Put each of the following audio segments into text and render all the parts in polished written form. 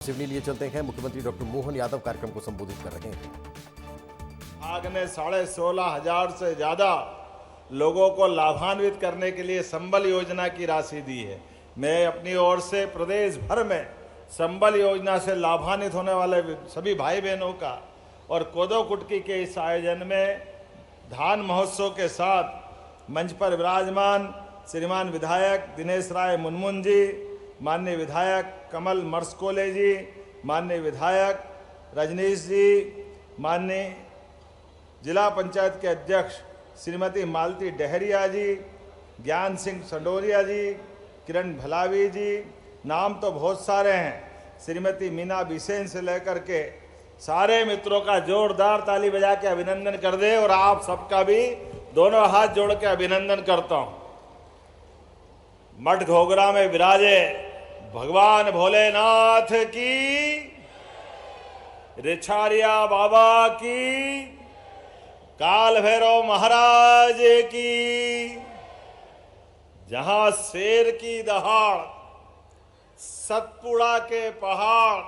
सिवनी लिए चलते हैं। मुख्यमंत्री डॉक्टर मोहन यादव कार्यक्रम को संबोधित कर रहे हैं। आग ने 16,500 से ज्यादा लोगों को लाभान्वित करने के लिए संबल योजना की राशि दी है। मैं अपनी ओर से प्रदेश भर में संबल योजना से लाभान्वित होने वाले सभी भाई बहनों का और कोदो कुटकी के इस आयोजन में धान महोत्सव के साथ मंच पर विराजमान श्रीमान विधायक दिनेश राय मुनमुन जी, माननीय विधायक कमल मर्सकोले जी, माननीय विधायक रजनीश जी, माननीय जिला पंचायत के अध्यक्ष श्रीमती मालती डहरिया जी, ज्ञान सिंह संडोरिया जी, किरण भलावी जी, नाम तो बहुत सारे हैं, श्रीमती मीना बिसेन से लेकर के सारे मित्रों का जोरदार ताली बजा के अभिनंदन कर दे और आप सबका भी दोनों हाथ जोड़ के अभिनंदन करता हूं। मठ घोगरा में विराजे भगवान भोलेनाथ की, रिछारिया बाबा की, काल भैरव महाराज की। जहां शेर की दहाड़, सतपुड़ा के पहाड़,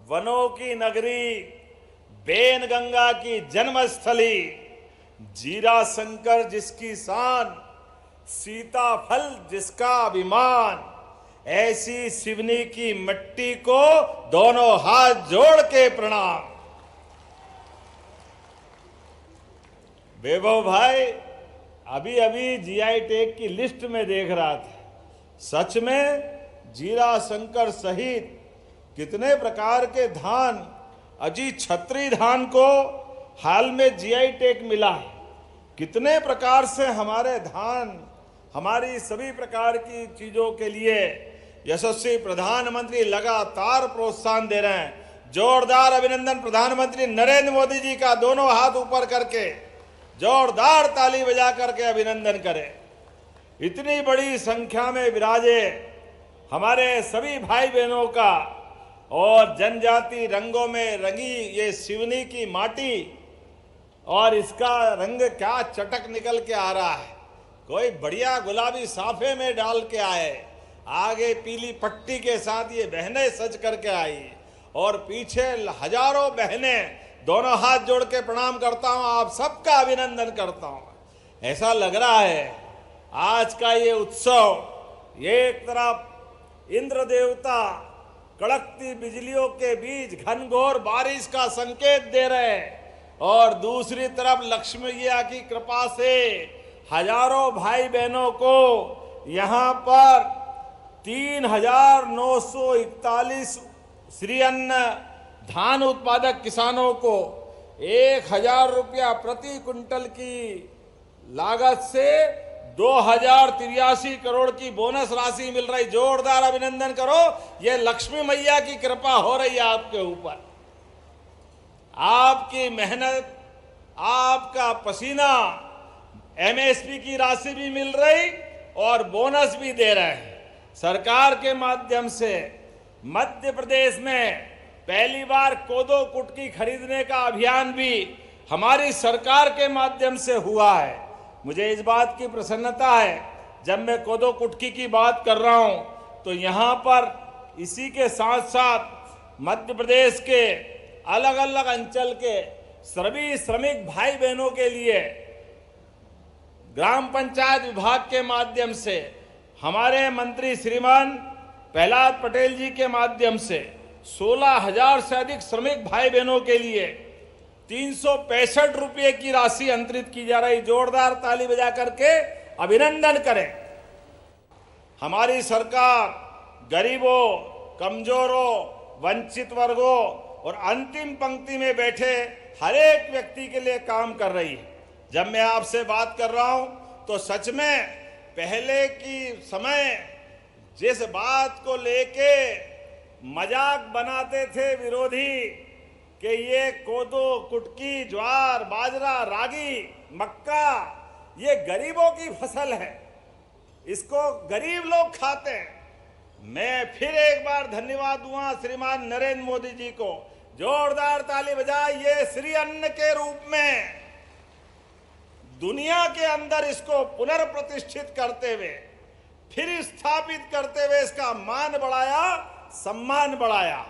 वनों की नगरी, बेन गंगा की जन्मस्थली, जीरा शंकर जिसकी शान, सीताफल जिसका अभिमान, ऐसी सिवनी की मिट्टी को दोनों हाथ जोड़ के प्रणाम। वैभव भाई, अभी अभी जीआई टैग की लिस्ट में देख रहा था, सच में जीरा शंकर सहित कितने प्रकार के धान, अजी छत्री धान को हाल में जीआई टैग मिला है। कितने प्रकार से हमारे धान, हमारी सभी प्रकार की चीजों के लिए यशस्वी प्रधानमंत्री लगातार प्रोत्साहन दे रहे हैं। जोरदार अभिनंदन प्रधानमंत्री नरेंद्र मोदी जी का, दोनों हाथ ऊपर करके जोरदार ताली बजा करके अभिनंदन करें। इतनी बड़ी संख्या में विराजे हमारे सभी भाई बहनों का और जनजाति रंगों में रंगी ये सिवनी की माटी, और इसका रंग क्या चटक निकल के आ रहा है। कोई बढ़िया गुलाबी साफे में डाल के आए, आगे पीली पट्टी के साथ ये बहनें सज करके आई और पीछे हजारों बहनें। दोनों हाथ जोड़ के प्रणाम करता हूं, आप सबका अभिनंदन करता हूं। ऐसा लग रहा है आज का ये उत्सव, ये एक तरफ इंद्र देवता कड़कती बिजलियों के बीच घनघोर बारिश का संकेत दे रहे हैं और दूसरी तरफ लक्ष्मी मैया की कृपा से हजारों भाई बहनों को यहाँ पर 3,941 श्री अन्न धान उत्पादक किसानों को 1,000 रुपया प्रति कुंटल की लागत से 2,083 करोड़ की बोनस राशि मिल रही। जोरदार अभिनंदन करो, ये लक्ष्मी मैया की कृपा हो रही है आपके ऊपर। आपकी मेहनत, आपका पसीना, एमएसपी की राशि भी मिल रही और बोनस भी दे रहे हैं। सरकार के माध्यम से मध्य प्रदेश में पहली बार कोदो कुटकी खरीदने का अभियान भी हमारी सरकार के माध्यम से हुआ है। मुझे इस बात की प्रसन्नता है, जब मैं कोदो कुटकी की बात कर रहा हूं तो यहाँ पर इसी के साथ साथ मध्य प्रदेश के अलग अलग अंचल के सभी श्रमिक भाई बहनों के लिए ग्राम पंचायत विभाग के माध्यम से हमारे मंत्री श्रीमान प्रहलाद पटेल जी के माध्यम से 16,000 से अधिक श्रमिक भाई बहनों के लिए 365 रुपये की राशि अंतरित की जा रही। जोरदार ताली बजा करके अभिनंदन करें। हमारी सरकार गरीबों, कमजोरों, वंचित वर्गों और अंतिम पंक्ति में बैठे हर एक व्यक्ति के लिए काम कर रही है। जब मैं आपसे बात कर रहा हूं तो सच में पहले की समय जिस बात को लेके मजाक बनाते थे विरोधी कि ये कोदो कुटकी, ज्वार, बाजरा, रागी, मक्का ये गरीबों की फसल है, इसको गरीब लोग खाते हैं। मैं फिर एक बार धन्यवाद दूंगा श्रीमान नरेंद्र मोदी जी को। जोरदार ताली बजाए। ये श्री अन्न के रूप में दुनिया के अंदर इसको पुनर्प्रतिष्ठित करते हुए, फिर स्थापित करते हुए इसका मान बढ़ाया, सम्मान बढ़ाया।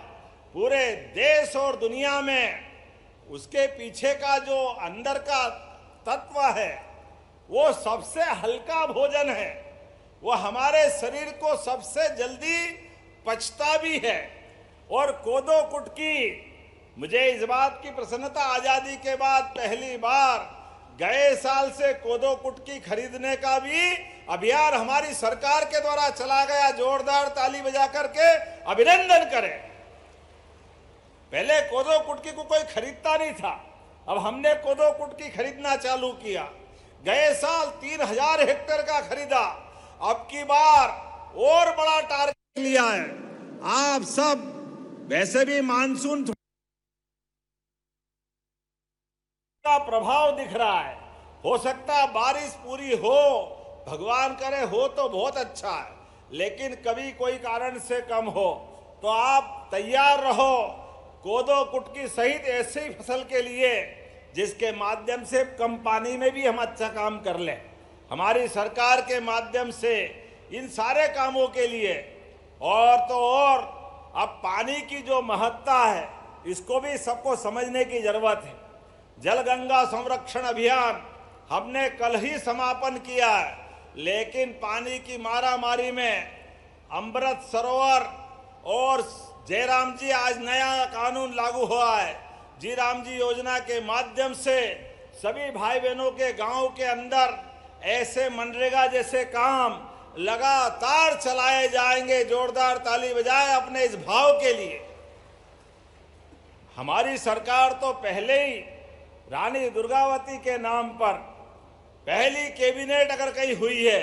पूरे देश और दुनिया में उसके पीछे का जो अंदर का तत्व है वो सबसे हल्का भोजन है, वो हमारे शरीर को सबसे जल्दी पचता भी है। और कोदो कुटकी, मुझे इस बात की प्रसन्नता, आजादी के बाद पहली बार गए साल से कोदो कुटकी खरीदने का भी अभियान हमारी सरकार के द्वारा चला गया। जोरदार ताली बजा करके अभिनंदन करें। पहले कोदो कुटकी को कोई खरीदता नहीं था, अब हमने कोदो कुटकी खरीदना चालू किया। गए साल 3000 हेक्टेयर का खरीदा, अब की बार और बड़ा टारगेट लिया है। आप सब वैसे भी मानसून का प्रभाव दिख रहा है, हो सकता है बारिश पूरी हो, भगवान करे हो तो बहुत अच्छा है, लेकिन कभी कोई कारण से कम हो तो आप तैयार रहो कोदो कुटकी सहित ऐसी फसल के लिए जिसके माध्यम से कम पानी में भी हम अच्छा काम कर लें। हमारी सरकार के माध्यम से इन सारे कामों के लिए और तो और अब पानी की जो महत्ता है इसको भी सबको समझने की जरूरत है। जल गंगा संरक्षण अभियान हमने कल ही समापन किया है, लेकिन पानी की मारामारी में अमृत सरोवर और जयराम जी आज नया कानून लागू हुआ है। जी राम जी योजना के माध्यम से सभी भाई बहनों के गांव के अंदर ऐसे मनरेगा जैसे काम लगातार चलाए जाएंगे। जोरदार ताली बजाएं अपने इस भाव के लिए। हमारी सरकार तो पहले ही रानी दुर्गावती के नाम पर पहली कैबिनेट अगर कहीं हुई है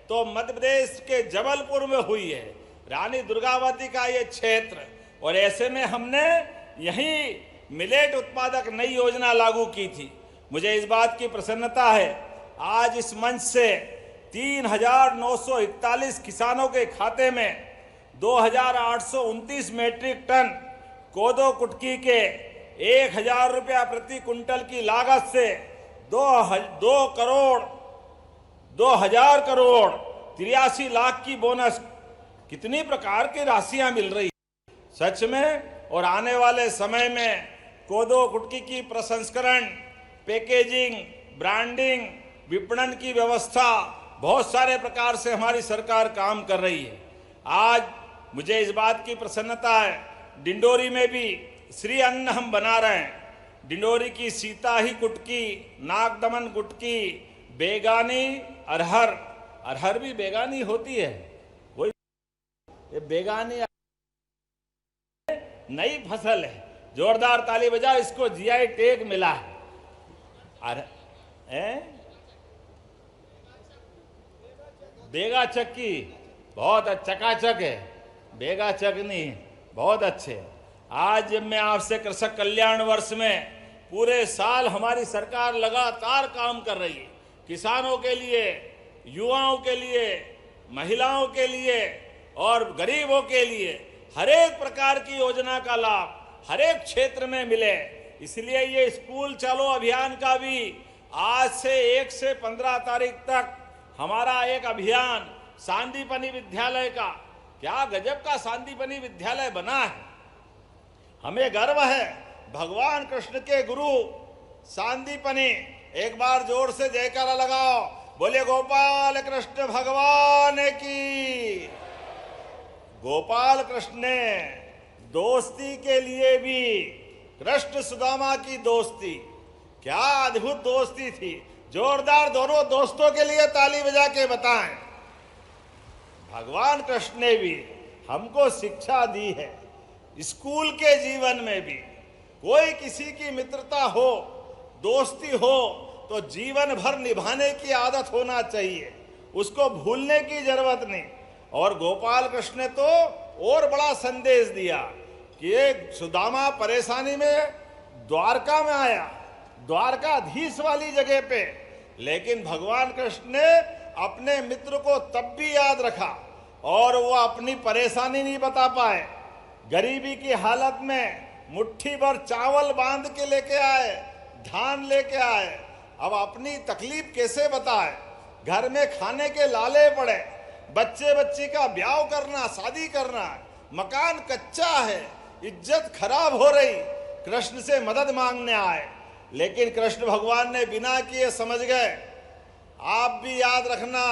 तो मध्य प्रदेश के जबलपुर में हुई है, रानी दुर्गावती का ये क्षेत्र। और ऐसे में हमने यहीं मिलेट उत्पादक नई योजना लागू की थी। मुझे इस बात की प्रसन्नता है आज इस मंच से 3941 किसानों के खाते में 2829 मीट्रिक टन कोदो कुटकी के 1000 रुपया प्रति कुंटल की लागत से 2000 करोड़ 83 लाख की बोनस, कितनी प्रकार की राशियां मिल रही सच में। और आने वाले समय में कोदो कुटकी की प्रसंस्करण, पैकेजिंग, ब्रांडिंग, विपणन की व्यवस्था बहुत सारे प्रकार से हमारी सरकार काम कर रही है। आज मुझे इस बात की प्रसन्नता है डिंडोरी में भी श्री अन्न हम बना रहे हैं। डिंडोरी की सीता ही कुटकी, नागदमन कुटकी, बेगानी अरहर, अरहर भी बेगानी होती है, वही ये बेगानी नई फसल है। जोरदार ताली बजाओ, इसको जीआई टैग मिला है। बेगा चक्की बहुत चकाचक है, बेगा चकनी बहुत अच्छे। आज जब मैं आपसे कृषक कल्याण वर्ष में पूरे साल हमारी सरकार लगातार काम कर रही है, किसानों के लिए, युवाओं के लिए, महिलाओं के लिए और गरीबों के लिए हर एक प्रकार की योजना का लाभ हर एक क्षेत्र में मिले। इसलिए ये स्कूल चलो अभियान का भी आज से 1 से 15 तारीख तक हमारा एक अभियान सांदीपनी विद्यालय का, क्या गजब का सांदीपनी विद्यालय बना है। हमें गर्व है भगवान कृष्ण के गुरु सांदीपनी। एक बार जोर से जयकारा लगाओ, बोले गोपाल कृष्ण भगवान की। गोपाल कृष्ण ने दोस्ती के लिए भी, कृष्ण सुदामा की दोस्ती, क्या अद्भुत दोस्ती थी। जोरदार दोनों दोस्तों के लिए ताली बजा के बताएं। भगवान कृष्ण ने भी हमको शिक्षा दी है, स्कूल के जीवन में भी कोई किसी की मित्रता हो, दोस्ती हो तो जीवन भर निभाने की आदत होना चाहिए, उसको भूलने की जरूरत नहीं। और गोपाल कृष्ण ने तो और बड़ा संदेश दिया कि एक सुदामा परेशानी में द्वारका में आया, द्वारकाधीश वाली जगह पे, लेकिन भगवान कृष्ण ने अपने मित्र को तब भी याद रखा और वो अपनी परेशानी नहीं बता पाए। गरीबी की हालत में मुट्ठी भर चावल बांध के लेके आए, धान लेके आए, अब अपनी तकलीफ कैसे बताए। घर में खाने के लाले पड़े, बच्चे बच्ची का ब्याह करना, शादी करना, मकान कच्चा है, इज्जत खराब हो रही, कृष्ण से मदद मांगने आए, लेकिन कृष्ण भगवान ने बिना किए समझ गए। आप भी याद रखना,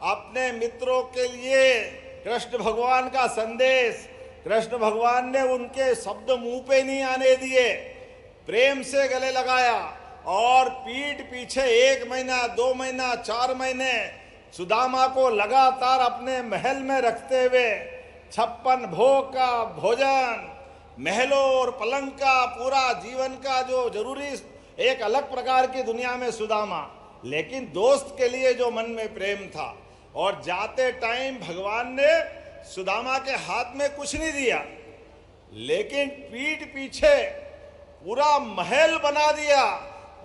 अपने मित्रों के लिए कृष्ण भगवान का संदेश, कृष्ण भगवान ने उनके शब्द मुंह पे नहीं आने दिए, प्रेम से गले लगाया और पीठ पीछे 1 महीना, 2 महीना, 4 महीने सुदामा को लगातार अपने महल में रखते हुए 56 भोग का भोजन, महलों और पलंग का पूरा जीवन का जो जरूरी, एक अलग प्रकार की दुनिया में सुदामा, लेकिन दोस्त के लिए जो मन में प्रेम था। और जाते टाइम भगवान ने सुदामा के हाथ में कुछ नहीं दिया, लेकिन पीठ पीछे पूरा महल बना दिया,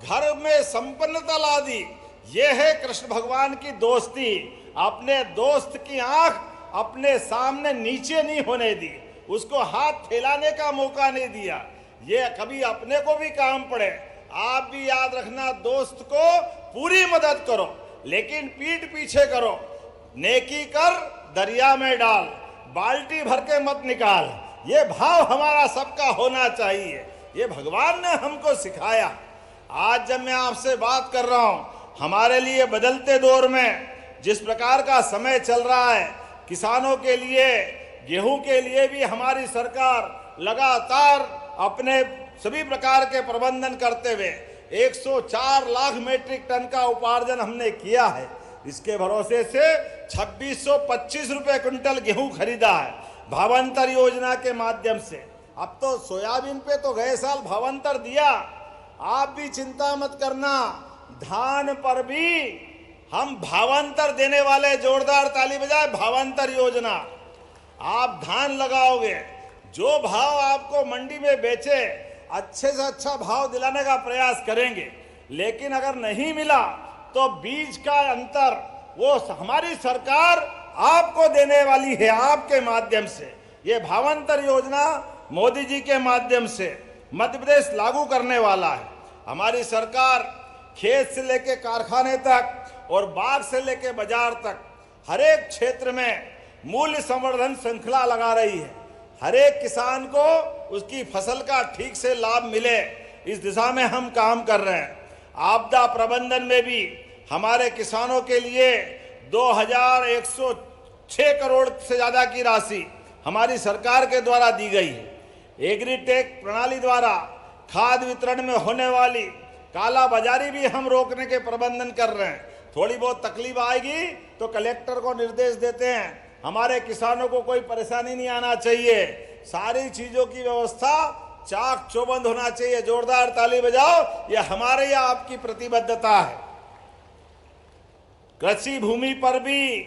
घर में संपन्नता ला दी। यह है कृष्ण भगवान की दोस्ती। अपने दोस्त की आंख अपने सामने नीचे नहीं होने दी, उसको हाथ फैलाने का मौका नहीं दिया। ये कभी अपने को भी काम पड़े, आप भी याद रखना, दोस्त को पूरी मदद करो, लेकिन पीठ पीछे करो। नेकी कर दरिया में डाल, बाल्टी भर के मत निकाल। ये भाव हमारा सबका होना चाहिए, ये भगवान ने हमको सिखाया। आज जब मैं आपसे बात कर रहा हूं, हमारे लिए बदलते दौर में जिस प्रकार का समय चल रहा है, किसानों के लिए, गेहूं के लिए भी हमारी सरकार लगातार अपने सभी प्रकार के प्रबंधन करते हुए 104 लाख मीट्रिक टन का उपार्जन हमने किया है। इसके भरोसे से 2625 रुपए क्विंटल गेहूं खरीदा है भावांतर योजना के माध्यम से। अब तो सोयाबीन पे तो गए साल भावांतर दिया, आप भी चिंता मत करना, धान पर भी हम भावांतर देने वाले। जोरदार ताली बजाए, भावांतर योजना। आप धान लगाओगे, जो भाव आपको मंडी में बेचे, अच्छे से अच्छा भाव दिलाने का प्रयास करेंगे, लेकिन अगर नहीं मिला तो बीज का अंतर वो हमारी सरकार आपको देने वाली है, आपके माध्यम से। ये भावांतर योजना मोदी जी के माध्यम से मध्य प्रदेश लागू करने वाला है। हमारी सरकार खेत से लेके कारखाने तक और बाग से लेके बाजार तक हर एक क्षेत्र में मूल्य संवर्धन श्रृंखला लगा रही है। हर एक किसान को उसकी फसल का ठीक से लाभ मिले, इस दिशा में हम काम कर रहे हैं। आपदा प्रबंधन में भी हमारे किसानों के लिए 2106 करोड़ से ज्यादा की राशि हमारी सरकार के द्वारा दी गई है। एग्रीटेक प्रणाली द्वारा खाद वितरण में होने वाली काला बाजारी भी हम रोकने के प्रबंधन कर रहे हैं। थोड़ी बहुत तकलीफ आएगी तो कलेक्टर को निर्देश देते हैं, हमारे किसानों को कोई परेशानी नहीं आना चाहिए, सारी चीजों की व्यवस्था चाक चौबंद होना चाहिए। जोरदार ताली बजाओ, यह हमारे या आपकी प्रतिबद्धता है। कृषि भूमि पर भी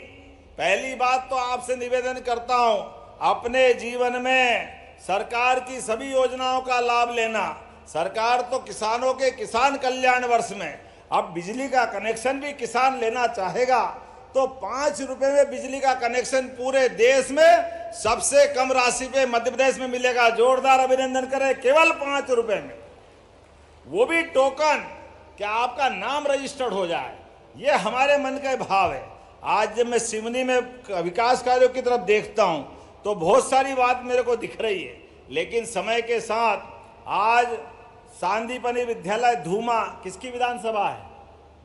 पहली बात तो आपसे निवेदन करता हूं, अपने जीवन में सरकार की सभी योजनाओं का लाभ लेना। सरकार तो किसानों के किसान कल्याण वर्ष में अब बिजली का कनेक्शन भी किसान लेना चाहेगा तो 5 रुपए में बिजली का कनेक्शन पूरे देश में सबसे कम राशि पे मध्य प्रदेश में मिलेगा। जोरदार अभिनंदन करें, केवल 5 रुपए में, वो भी टोकन, क्या आपका नाम रजिस्टर्ड हो जाए। ये हमारे मन का भाव है। आज जब मैं सिवनी में विकास कार्यों की तरफ देखता हूं तो बहुत सारी बात मेरे को दिख रही है, लेकिन समय के साथ आज सांदीपनी विद्यालय धूमा, किसकी विधानसभा है?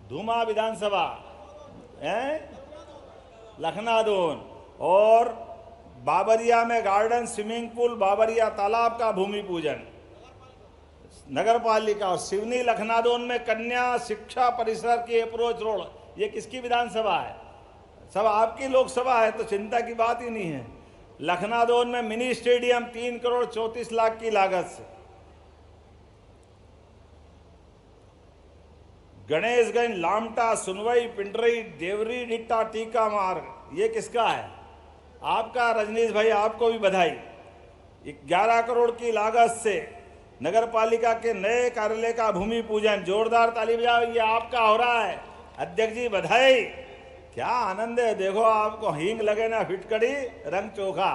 धूमा विधानसभा है, लखनादोन, और बाबरिया में गार्डन, स्विमिंग पूल, बाबरिया तालाब का भूमि पूजन नगर पालिका, और सिवनी लखनादोन में कन्या शिक्षा परिसर की अप्रोच रोड, ये किसकी विधानसभा है? सब आपकी लोकसभा है, तो चिंता की बात ही नहीं है। लखनादोन में मिनी स्टेडियम 3 करोड़ 34 लाख की लागत से। गणेशगंज, लामटा, सुनवई, पिंडरई, देवरी, डिट्टा, टीका मार्ग, ये किसका है? आपका। रजनीश भाई, आपको भी बधाई। 11 करोड़ की लागत से नगर पालिका के नए कार्यालय का भूमि पूजन। जोरदार ताली बजाओ, ये आपका हो रहा है। अध्यक्ष जी बधाई, क्या आनंद है। देखो, आपको हींग लगे ना फिटकड़ी, रंग चोखा।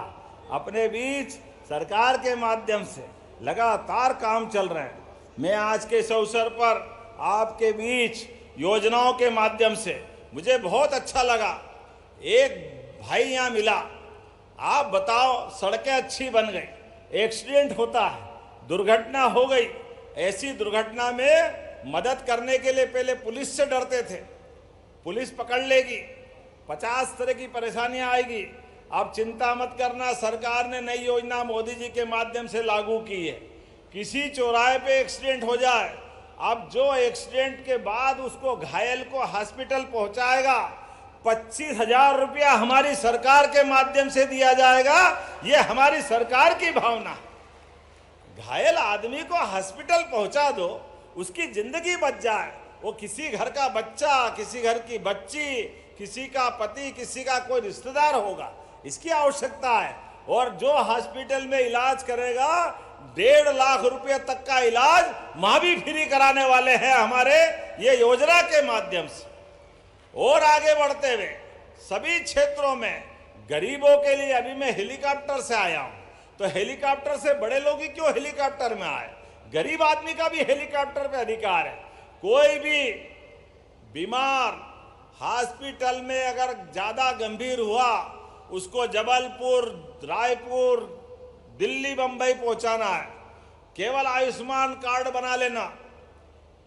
अपने बीच सरकार के माध्यम से लगातार काम चल रहे हैं। मैं आज के इस अवसर पर आपके बीच योजनाओं के माध्यम से मुझे बहुत अच्छा लगा। एक भाई यहाँ मिला, आप बताओ, सड़कें अच्छी बन गई, एक्सीडेंट होता है, दुर्घटना हो गई, ऐसी दुर्घटना में मदद करने के लिए पहले पुलिस से डरते थे, पुलिस पकड़ लेगी, 50 तरह की परेशानियां आएगी। अब चिंता मत करना, सरकार ने नई योजना मोदी जी के माध्यम से लागू की है। किसी चौराहे पे एक्सीडेंट हो जाए, अब जो एक्सीडेंट के बाद उसको घायल को हॉस्पिटल पहुंचाएगा, 25,000 रुपया हमारी सरकार के माध्यम से दिया जाएगा। ये हमारी सरकार की भावना है। घायल आदमी को हॉस्पिटल पहुंचा दो, उसकी जिंदगी बच जाए। वो किसी घर का बच्चा, किसी घर की बच्ची, किसी का पति, किसी का कोई रिश्तेदार होगा, इसकी आवश्यकता है। और जो हॉस्पिटल में इलाज करेगा, 1.5 लाख रुपए तक का इलाज वहां भी फ्री कराने वाले हैं हमारे ये योजना के माध्यम से। और आगे बढ़ते हुए सभी क्षेत्रों में गरीबों के लिए, अभी मैं हेलीकॉप्टर से आया हूं, तो हेलीकॉप्टर से बड़े लोग ही क्यों हेलीकॉप्टर में आए, गरीब आदमी का भी हेलीकॉप्टर पे अधिकार है। कोई भी बीमार हॉस्पिटल में अगर ज्यादा गंभीर हुआ, उसको जबलपुर, रायपुर, दिल्ली, बंबई पहुंचाना है, केवल आयुष्मान कार्ड बना लेना,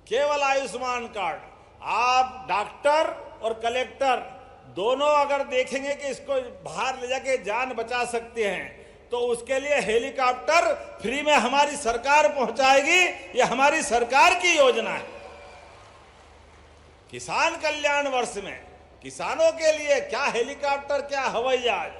केवल आयुष्मान कार्ड। आप डॉक्टर और कलेक्टर दोनों अगर देखेंगे कि इसको बाहर ले जाके जान बचा सकते हैं, तो उसके लिए हेलीकॉप्टर फ्री में हमारी सरकार पहुंचाएगी। ये हमारी सरकार की योजना है। किसान कल्याण वर्ष में किसानों के लिए क्या हेलीकॉप्टर, क्या हवाई जहाज।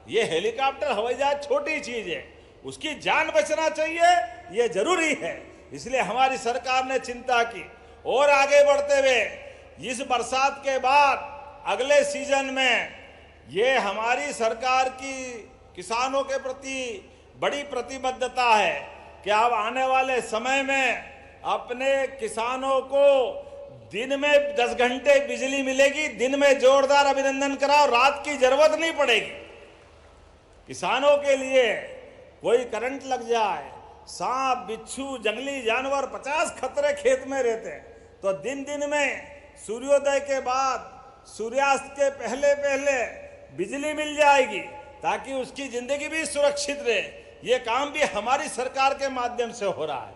ये हेलीकॉप्टर हवाई जहाज छोटी चीज है, उसकी जान बचना चाहिए, ये जरूरी है। इसलिए हमारी सरकार ने चिंता की। और आगे बढ़ते हुए इस बरसात के बाद अगले सीजन में ये हमारी सरकार की किसानों के प्रति बड़ी प्रतिबद्धता है कि अब आने वाले समय में अपने किसानों को दिन में 10 घंटे बिजली मिलेगी। दिन में जोरदार अभिनंदन कराओ, रात की जरूरत नहीं पड़ेगी। किसानों के लिए कोई करंट लग जाए, सांप, बिच्छू, जंगली जानवर, 50 खतरे खेत में रहते हैं, तो दिन दिन में सूर्योदय के बाद, सूर्यास्त के पहले पहले बिजली मिल जाएगी, ताकि उसकी जिंदगी भी सुरक्षित रहे। ये काम भी हमारी सरकार के माध्यम से हो रहा है।